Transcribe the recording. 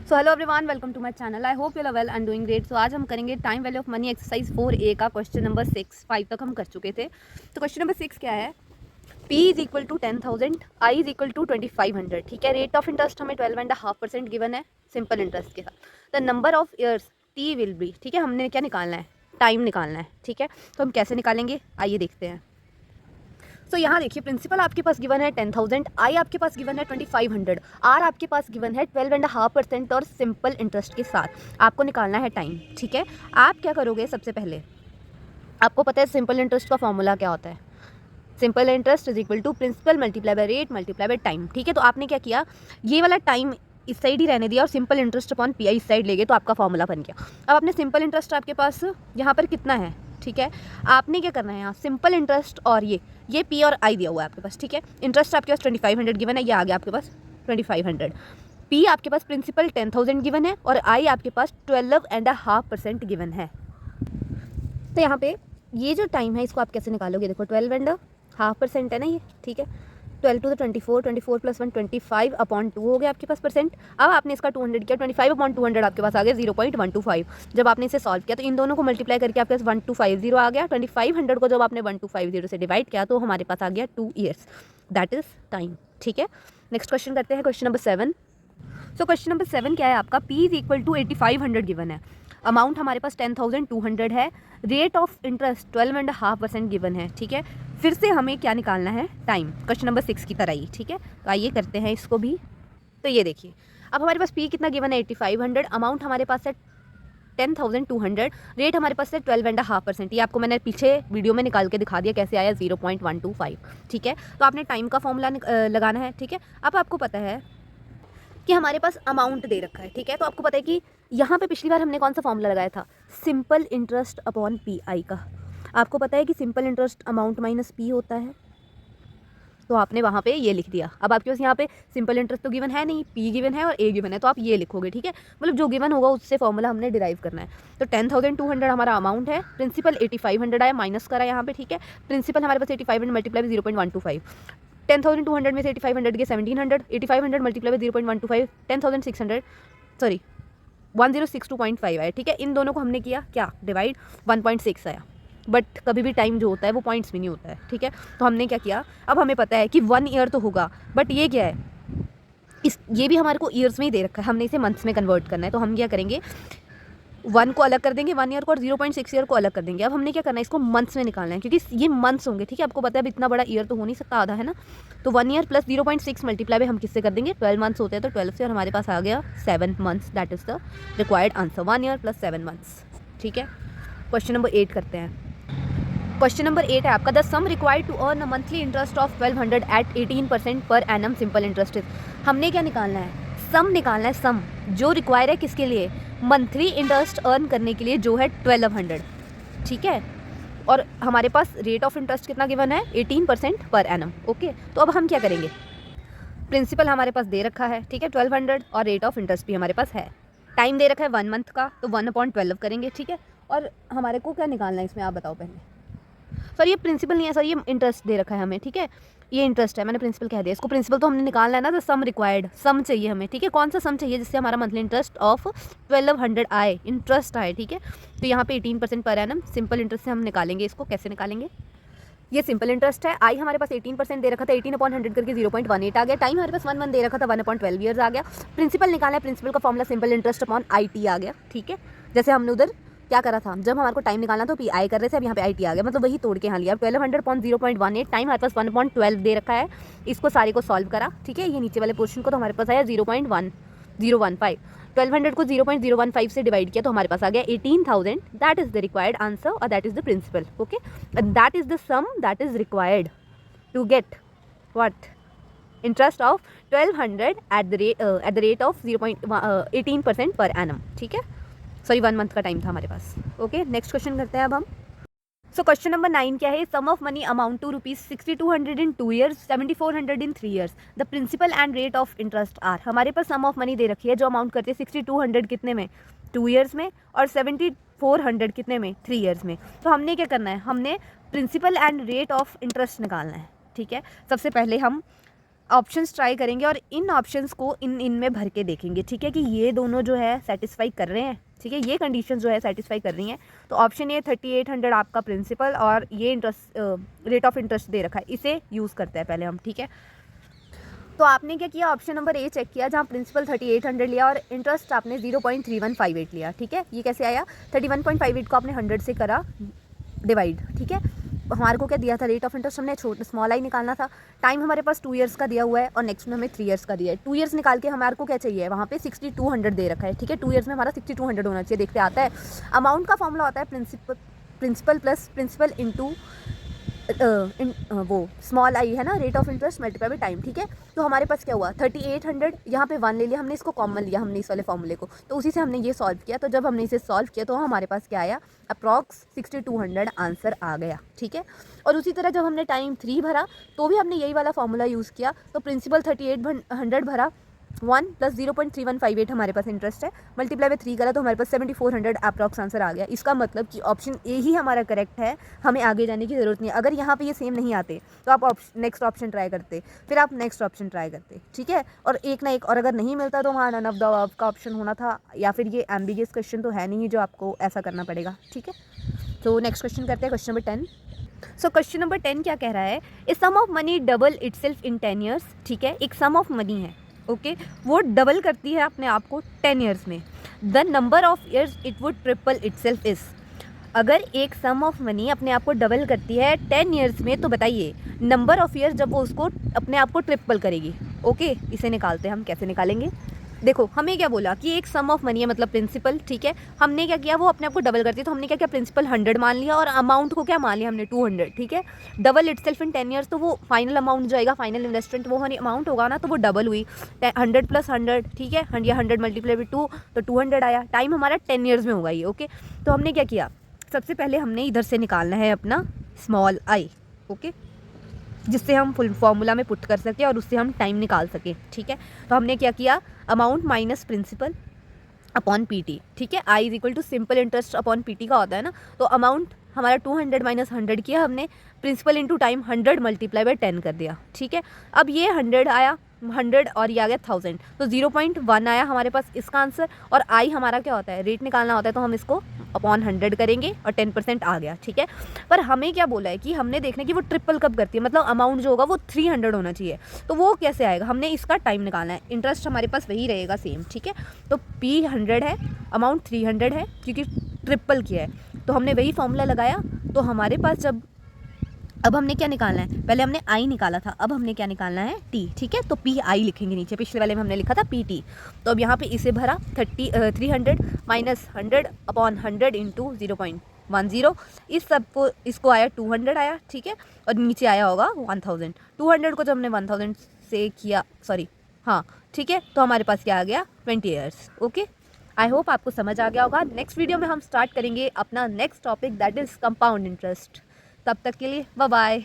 So hello everyone, welcome to my channel. I hope you are well and doing great. So आज हम करेंगे time value of money exercise 4A का question number 6। 5 तक हम कर चुके थे। तो क्वेश्चन नंबर 6 क्या है? P is equal to 10,000, I is equal to 2500। ठीक है, रेट ऑफ इंटरेस्ट हमें 12.5% गिवन है सिंपल इंटरेस्ट के साथ। The number of years T will be. ठीक है, हमने क्या निकालना है? टाइम निकालना है। ठीक है, तो हम कैसे निकालेंगे आइए देखते हैं। तो यहाँ देखिए, प्रिंसिपल आपके पास गिवन है 10,000, आई आपके पास गिवन है 2500, आर आपके पास गिवन है 12.5% और सिंपल इंटरेस्ट के साथ आपको निकालना है टाइम। ठीक है, आप क्या करोगे? सबसे पहले आपको पता है सिंपल इंटरेस्ट का फॉर्मूला क्या होता है? Simple interest is equal to principal multiply by rate multiply by time. ठीक है, तो आपने क्या किया, ये वाला टाइम इस साइड ही रहने दिया और simple interest upon P I इस साइड ले गए, तो आपका फॉर्मूला बन गया। अब आपने सिंपल इंटरेस्ट आपके पास यहाँ पर कितना है? ठीक है, आपने क्या करना है, यहाँ सिंपल इंटरेस्ट और ये पी और आई दिया हुआ है आपके पास। ठीक है, इंटरेस्ट आपके पास 2500 गिवन है, ये आ गया आपके पास 2500। पी आपके पास प्रिंसिपल 10,000 गिवन है और आई आपके पास 12.5% गिवन है। तो यहाँ पे ये जो टाइम है इसको आप कैसे निकालोगे? देखो 12.5% है ना ये। ठीक है, 12 टू द 24, 24 प्लस 1 25 अपॉन 2 हो गया आपके पास परसेंट। अब आपने इसका 200 किया, 25 अपॉन 200 आपके पास आ गया 0.125। जब आपने इसे सॉल्व किया तो इन दोनों को मल्टीप्लाई करके आपके पास 1250 आ गया। 2500 को जब आपने 1250 से डिवाइड किया तो हमारे पास आ गया 2 ईयर्स, दैट इज टाइम। ठीक है, नेक्स्ट क्वेश्चन करते हैं, question number 7। So question number 7 क्या है आपका? P is equal to 8500 given है, अमाउंट हमारे पास 10,200 है, रेट ऑफ इंटरेस्ट 12.5% गिवन है। ठीक है, फिर से हमें क्या निकालना है? टाइम, क्वेश्चन नंबर 6 की तरह ही। ठीक है, तो आइए करते हैं इसको भी। तो ये देखिए, अब हमारे पास P कितना गिवन है? 8500, अमाउंट हमारे पास है 10,200, रेट हमारे पास है 12.5%। ये आपको मैंने पीछे वीडियो में निकाल के दिखा दिया कैसे आया, 0.125। ठीक है, तो आपने टाइम का फॉर्मूला लगाना है। ठीक है, अब आपको पता है कि हमारे पास अमाउंट दे रखा है। ठीक है, तो आपको पता है कि यहाँ पे पिछली बार हमने कौन सा फॉर्मूला लगाया था? Simple interest upon P I का। आपको पता है कि simple interest amount minus P होता है, तो आपने वहाँ पे ये लिख दिया। अब आपके पास यहाँ पे सिंपल इंटरेस्ट तो गिवन है नहीं, पी गिवन है और ए गिवन है, तो आप ये लिखोगे। ठीक है, मतलब जो गिवन होगा उससे फॉर्मूला हमने डिराइव करना है। तो 10,200 हमारा अमाउंट है, प्रिंसिपल 8500 आया, माइनस करा यहाँ पे। ठीक है, प्रिंसिपल हमारे पास 8500 मल्टीप्लाई 0.125, 10,200 में से 8500 के 1700, 8500 मल्टीप्लाई 0.125, 10,600 सॉरी 1062.5 आया। ठीक है, इन दोनों को हमने किया क्या? डिवाइड, 1.6 आया। बट कभी भी टाइम जो होता है वो पॉइंट्स में नहीं होता है। ठीक है, तो हमने क्या किया, अब हमें पता है कि 1 ईयर तो होगा, बट ये क्या है, ये भी हमारे को ईयर्स में ही दे रखा है, हमने इसे मंथ्स में कन्वर्ट करना है। तो हम क्या करेंगे, 1 को अलग कर देंगे 1 ईयर को, और 0.6 ईयर को अलग कर देंगे। अब हमने क्या करना है, इसको मंथ्स में निकालना है, क्योंकि ये मंथ्स होंगे। ठीक है, आपको पता है अब इतना बड़ा ईयर तो हो नहीं सकता, आधा है ना। तो 1 ईयर प्लस 0.6 मल्टीप्लाई हम किससे कर देंगे? 12 मंथ्स होते हैं, तो 12 से और हमारे पास आ गया 7 months, that is the required answer, 1 year plus 7 months. ठीक है, क्वेश्चन नंबर 8 करते हैं। क्वेश्चन नंबर 8 है आपका, the sum required to earn a monthly interest of 1200 at 18% per annum simple interest is. हमने क्या निकालना है? सम निकालना है, सम जो रिक्वायर है किसके लिए? मंथली इंटरेस्ट अर्न करने के लिए, जो है 1200। ठीक है, और हमारे पास रेट ऑफ इंटरेस्ट कितना गिवन है? 18% पर एनम। ओके, तो अब हम क्या करेंगे, प्रिंसिपल हमारे पास दे रखा है, ठीक है 1200, और रेट ऑफ इंटरेस्ट भी हमारे पास है। टाइम दे रखा है 1 मंथ का, तो 1/12 करेंगे। ठीक है, और हमारे को क्या निकालना है इसमें, आप बताओ पहले। सर ये प्रिंसिपल नहीं है सर, ये इंटरेस्ट दे रखा है हमें। ठीक है, ये इंटरेस्ट है, मैंने प्रिंसिपल कह दिया, इसको प्रिंसिपल तो हमने निकालना है ना। तो सम रिक्वायर्ड, सम चाहिए हमें। ठीक है, कौन सा सम चाहिए? जिससे हमारा मंथली इंटरेस्ट ऑफ 1200 आए, इंटरेस्ट आए। ठीक है, तो यहाँ पे 18% पर एनम सिंपल इंटरेस्ट से हम निकालेंगे। इसको कैसे निकालेंगे? ये सिंपल इंटरेस्ट है, आई हमारे पास 18% दे रखा था, 18/100 करके 0.18 आ गया। टाइम हमारे पास 1 मंथ दे रखा था, 1/12 ईयर्स आ गया। प्रिंसिपल निकालना है, प्रिंसिपल का formula simple interest upon I T आ गया। ठीक है, जैसे हमने उधर क्या करा था, जब हमारे को टाइम निकालना तो पी आई कर रहे थे, अब यहाँ पे आई टी आ गया, मतलब वही तोड़ के यहाँ लिया। 1200/0.18, टाइम हमारे पास 1/12 दे रखा है, इसको सारे को सॉल्व करा। ठीक है, ये नीचे वाले पोर्शन को तो हमारे पास आया 0.1015। 1200 को 0.015 से डिवाइड किया तो हमारे पास आ गया 18,000, that is the required answer और that is the principal. Okay, and that is the sum that is required to get what? Interest of 1200 at the rate of 0.18% per annum. ठीक है, सॉरी 1 मंथ का time था हमारे पास। Okay, next question करते हैं अब हम। सो क्वेश्चन नंबर 9 क्या है? Sum of money amount to ₹6200 in 2 years, 7400 in 3 years, the principal and rate of interest are. हमारे पास सम ऑफ मनी दे रखी है, जो अमाउंट करती है 6200 कितने में? 2 ईयर्स में, और 7400 कितने में? 3 ईयर्स में। तो हमने क्या करना है, हमने principal and rate of interest निकालना है। ठीक है, सबसे पहले हम ऑप्शंस ट्राई करेंगे और इन ऑप्शंस को इनमें भर के देखेंगे, ठीक है, कि ये दोनों जो है सेटिस्फाई कर रहे हैं, ठीक है, ये कंडीशन जो है सेटिस्फाई कर रही हैं। तो ऑप्शन ए 3800 आपका प्रिंसिपल और ये इंटरेस्ट रेट ऑफ इंटरेस्ट दे रखा है, इसे यूज़ करते हैं पहले हम, ठीक है। तो आपने क्या किया, ऑप्शन नंबर ए चेक किया जहाँ प्रिंसिपल 3800 लिया और इंटरेस्ट आपने 0.3158 लिया, ठीक है। ये कैसे आया, 31.58 को आपने 100 से करा डिवाइड, ठीक है। हमारे को क्या दिया था, रेट ऑफ इंटरेस्ट हमने स्मॉल आई निकालना था। टाइम हमारे पास 2 ईयर्स का दिया हुआ है और नेक्स्ट में हमें 3 ईयर्स का दिया है। 2 ईयर्स निकाल के हमारे को क्या चाहिए, वहाँ पे 6200 दे रखा है, ठीक है। 2 ईयर्स में हमारा 6200 होना चाहिए। देखते आता है अमाउंट का फॉर्मूला होता है प्रिंसिपल प्लस प्रिंसिपल इंटू वो स्मॉल आई है ना, rate of interest multiply by time, ठीक है। तो हमारे पास क्या हुआ, 3800, यहाँ पे 1 ले लिया हमने, इसको कॉमन लिया हमने इस वाले फॉर्मूले को, तो उसी से हमने ये सॉल्व किया। तो जब हमने इसे सॉल्व किया तो हमारे पास क्या आया, अप्रॉक्स 6200 आंसर आ गया, ठीक है। और उसी तरह जब हमने टाइम 3 भरा तो भी हमने यही वाला फॉर्मूला यूज़ किया। तो प्रिंसिपल 3800 भरा, 1 प्लस 0.3158 हमारे पास इंटरेस्ट है, मल्टीप्लाई बाय 3 करा तो हमारे पास 7400 अप्रॉक्स आंसर आ गया। इसका मतलब कि ऑप्शन ए ही हमारा करेक्ट है, हमें आगे जाने की ज़रूरत नहीं है। अगर यहाँ पे ये सेम नहीं आते तो आप नेक्स्ट ऑप्शन ट्राई करते, फिर आप नेक्स्ट ऑप्शन ट्राई करते, ठीक है। और एक ना एक, और अगर नहीं मिलता तो वहाँ नन ऑफ द अबव का ऑप्शन होना था, या फिर ये एम्बिगियस क्वेश्चन तो है नहीं जो आपको ऐसा करना पड़ेगा, ठीक है। तो नेक्स्ट क्वेश्चन करते हैं, question number 10। So question number 10 क्या कह रहा है, a sum of money double itself in 10 years, ठीक है। एक सम ऑफ मनी है, ओके, वो डबल करती है अपने आप को 10 ईयर्स में। The number of years it would triple itself is, अगर एक सम ऑफ मनी अपने आप को डबल करती है 10 ईयर्स में, तो बताइए नंबर ऑफ ईयर्स जब वो उसको अपने आप को ट्रिपल करेगी। ओके, इसे निकालते हैं हम, कैसे निकालेंगे। देखो हमें क्या बोला कि एक सम ऑफ मनी है मतलब प्रिंसिपल, ठीक है। हमने क्या किया, वो अपने आप को डबल करती है, तो हमने क्या किया, प्रिंसिपल 100 मान लिया और अमाउंट को क्या मान लिया हमने, 200, ठीक है। डबल इटसेल्फ इन 10 ईयर्स, तो वो फाइनल अमाउंट जो आएगा, फाइनल इन्वेस्टमेंट वो अमाउंट होगा ना, तो वो डबल हुई, 100 प्लस 100, ठीक है, 100 मल्टीप्लाई बाई 2 तो 200 आया। टाइम हमारा 10 ईयर्स में होगा ये, ओके। तो हमने क्या किया, सबसे पहले हमने इधर से निकालना है अपना स्मॉल आई, ओके, जिससे हम फुल फॉर्मूला में पुट कर सकें और उससे हम टाइम निकाल सकें, ठीक है। तो हमने क्या किया, amount minus principal upon PT, ठीक है। I is equal to simple interest upon PT का होता है ना, तो अमाउंट हमारा 200 माइनस 100 किया हमने, principal into time 100 multiply by 10 कर दिया, ठीक है। अब ये 100 आया, 100 और ये आ गया 1000, तो 0.1 आया हमारे पास इसका आंसर। और आई हमारा क्या होता है, रेट निकालना होता है, तो हम इसको अपॉन 100 करेंगे और 10% आ गया, ठीक है। पर हमें क्या बोला है कि हमने देखना है कि वो ट्रिपल कब करती है, मतलब अमाउंट जो होगा वो 300 होना चाहिए। तो वो कैसे आएगा, हमने इसका टाइम निकालना है। इंटरेस्ट हमारे पास वही रहेगा सेम, ठीक है। तो P 100 है, अमाउंट 300 है, क्योंकि ट्रिपल किया है, तो हमने वही फॉर्मूला लगाया। तो हमारे पास जब, अब हमने क्या निकालना है, पहले हमने आई निकाला था, अब हमने क्या निकालना है, टी, ठीक है। तो पी आई लिखेंगे नीचे, पिछले वाले में हमने लिखा था पी टी। तो अब यहाँ पे इसे भरा 300 माइनस 100 अपॉन 100 इंटू 0.10, इस सब को, इसको आया 200 आया, ठीक है। और नीचे आया होगा 1000, 200 को जब हमने 1000 से किया, सॉरी हाँ, ठीक है, तो हमारे पास क्या आ गया, 20 ईयर्स, ओके। आई होप आपको समझ आ गया होगा। नेक्स्ट वीडियो में हम स्टार्ट करेंगे अपना next topic, that is compound interest. तब तक के लिए बाय बाय।